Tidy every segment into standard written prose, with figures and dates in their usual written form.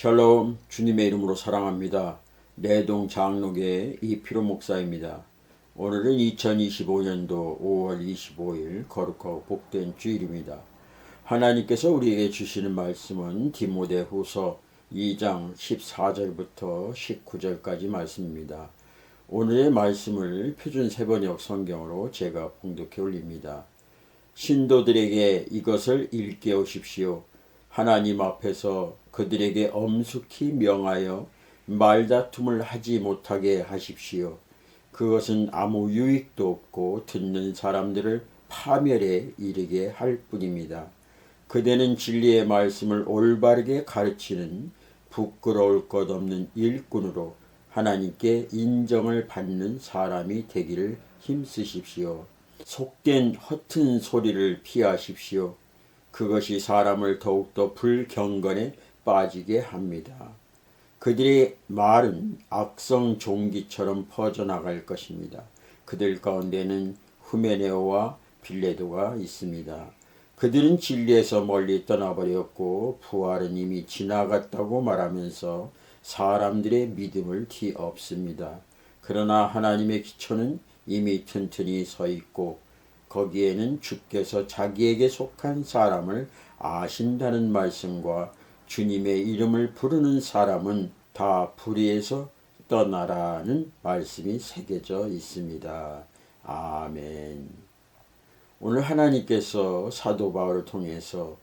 샬롬, 주님의 이름으로 사랑합니다. 내동 장로교의 이필호 목사입니다. 오늘은 2025년도 5월 25일 거룩하고 복된 주일입니다. 하나님께서 우리에게 주시는 말씀은 디모데후서 2장 14절부터 19절까지 말씀입니다. 오늘의 말씀을 표준 세번역 성경으로 제가 봉독해 올립니다. 신도들에게 이것을 일깨우십시오. 하나님 앞에서 그들에게 엄숙히 명하여 말다툼을 하지 못하게 하십시오. 그것은 아무 유익도 없고 듣는 사람들을 파멸에 이르게 할 뿐입니다. 그대는 진리의 말씀을 올바르게 가르치는 부끄러울 것 없는 일꾼으로 하나님께 인정을 받는 사람이 되기를 힘쓰십시오. 속된 허튼 소리를 피하십시오. 그것이 사람을 더욱더 불경건에 빠지게 합니다. 그들의 말은 악성 종기처럼 퍼져나갈 것입니다. 그들 가운데는 후메네오와 빌레도가 있습니다. 그들은 진리에서 멀리 떠나버렸고 부활은 이미 지나갔다고 말하면서 사람들의 믿음을 뒤엎습니다. 그러나 하나님의 기초는 이미 튼튼히 서 있고 거기에는 주께서 자기에게 속한 사람을 아신다는 말씀과 주님의 이름을 부르는 사람은 다 불의에서 떠나라는 말씀이 새겨져 있습니다. 아멘. 오늘 하나님께서 사도 바울을 통해서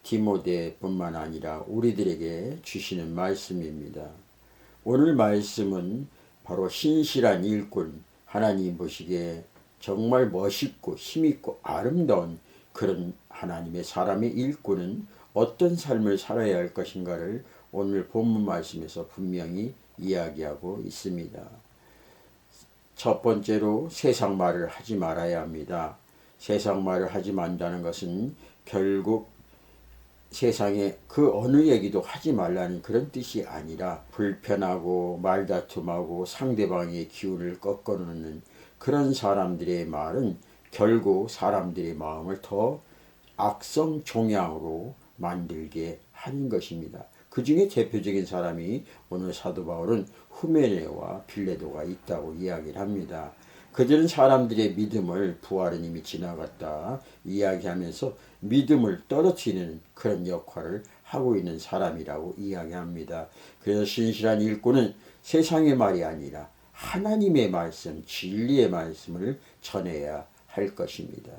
디모데뿐만 아니라 우리들에게 주시는 말씀입니다. 오늘 말씀은 바로 신실한 일꾼, 하나님 보시기에 정말 멋있고 힘있고 아름다운 그런 하나님의 사람의 일꾼은 어떤 삶을 살아야 할 것인가를 오늘 본문 말씀에서 분명히 이야기하고 있습니다. 첫 번째로 세상 말을 하지 말아야 합니다. 세상 말을 하지 말다는 것은 결국 세상에 그 어느 얘기도 하지 말라는 그런 뜻이 아니라 불편하고 말다툼하고 상대방의 기운을 꺾어놓는 그런 사람들의 말은 결국 사람들의 마음을 더 악성 종양으로 만들게 하는 것입니다. 그 중에 대표적인 사람이 오늘 사도 바울은 후메네와 빌레도가 있다고 이야기를 합니다. 그들은 사람들의 믿음을 부활은 이미 지나갔다 이야기하면서 믿음을 떨어뜨리는 그런 역할을 하고 있는 사람이라고 이야기합니다. 그래서 신실한 일꾼은 세상의 말이 아니라 하나님의 말씀, 진리의 말씀을 전해야 할 것입니다.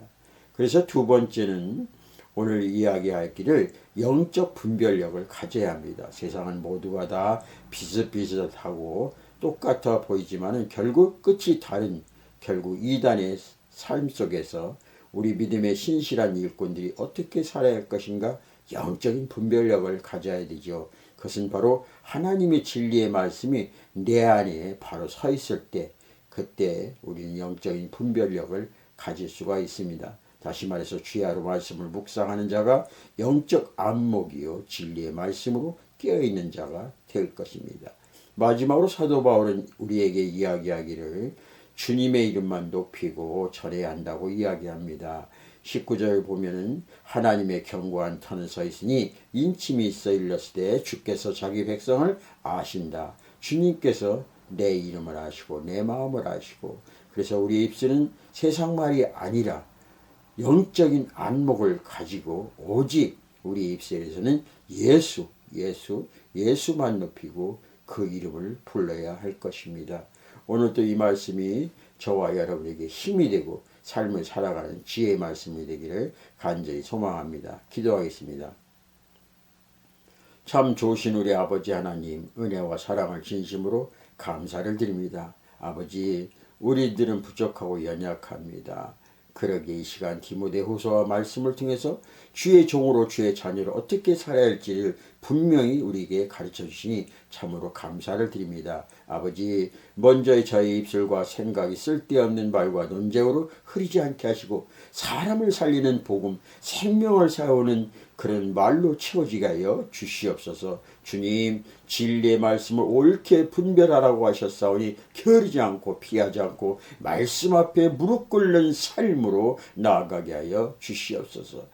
그래서 두 번째는 오늘 이야기할 길을 영적 분별력을 가져야 합니다. 세상은 모두가 다 비슷비슷하고 똑같아 보이지만 결국 끝이 다른 결국 이단의 삶 속에서 우리 믿음의 신실한 일꾼들이 어떻게 살아야 할 것인가 영적인 분별력을 가져야 되죠. 그것은 바로 하나님의 진리의 말씀이 내 안에 바로 서 있을 때 그때 우리는 영적인 분별력을 가질 수가 있습니다. 다시 말해서 주야로 말씀을 묵상하는 자가 영적 안목이요 진리의 말씀으로 깨어있는 자가 될 것입니다. 마지막으로 사도 바울은 우리에게 이야기하기를 주님의 이름만 높이고 전해야 한다고 이야기합니다. 19절 보면은 하나님의 견고한 터는 서 있으니 인침이 있어 일렀을 때 주께서 자기 백성을 아신다. 주님께서 내 이름을 아시고 내 마음을 아시고 그래서 우리 입술은 세상 말이 아니라 영적인 안목을 가지고 오직 우리 입술에서는 예수만 높이고 그 이름을 불러야 할 것입니다. 오늘도 이 말씀이 저와 여러분에게 힘이 되고 삶을 살아가는 지혜의 말씀이 되기를 간절히 소망합니다. 기도하겠습니다. 참 좋으신 우리 아버지 하나님, 은혜와 사랑을 진심으로 감사를 드립니다. 아버지, 우리들은 부족하고 연약합니다. 그러기에 이 시간 디모데후서와 말씀을 통해서 주의 종으로 주의 자녀를 어떻게 살아야 할지를 분명히 우리에게 가르쳐 주시니 참으로 감사를 드립니다. 아버지, 먼저 저희 입술과 생각이 쓸데없는 말과 논쟁으로 흐리지 않게 하시고 사람을 살리는 복음, 생명을 세우는 그런 말로 채워지게 하여 주시옵소서. 주님, 진리의 말씀을 옳게 분별하라고 하셨사오니 게으르지 않고 피하지 않고 말씀 앞에 무릎 꿇는 삶으로 나아가게 하여 주시옵소서.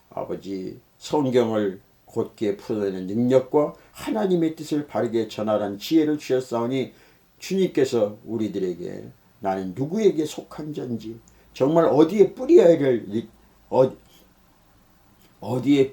아버지, 성경을 곧게 풀어내는 능력과 하나님의 뜻을 바르게 전하라는 지혜를 주셨사오니 주님께서 우리들에게 나는 누구에게 속한 자인지 정말 어디에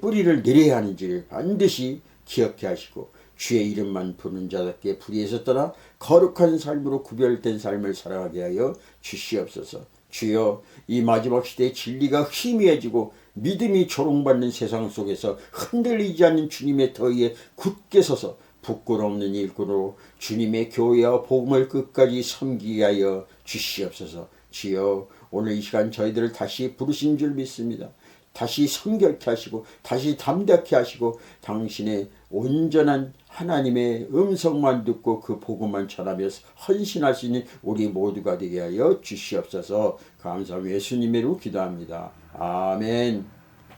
뿌리를 내려야 하는지를 반드시 기억해 하시고 주의 이름만 부르는 자답게 불의에서 떠나 거룩한 삶으로 구별된 삶을 살아가게 하여 주시옵소서. 주여, 이 마지막 시대의 진리가 희미해지고 믿음이 조롱받는 세상 속에서 흔들리지 않는 주님의 터위에 굳게 서서 부끄러움없는 일꾼으로 주님의 교회와 복음을 끝까지 섬기게 하여 주시옵소서. 주여, 오늘 이 시간 저희들을 다시 부르신 줄 믿습니다. 다시 성결케 하시고 다시 담대케 하시고 당신의 온전한 하나님의 음성만 듣고 그 복음만 전하며 헌신할 수 있는 우리 모두가 되게 하여 주시옵소서. 감사하며 예수님의 이름으로 기도합니다. 아멘.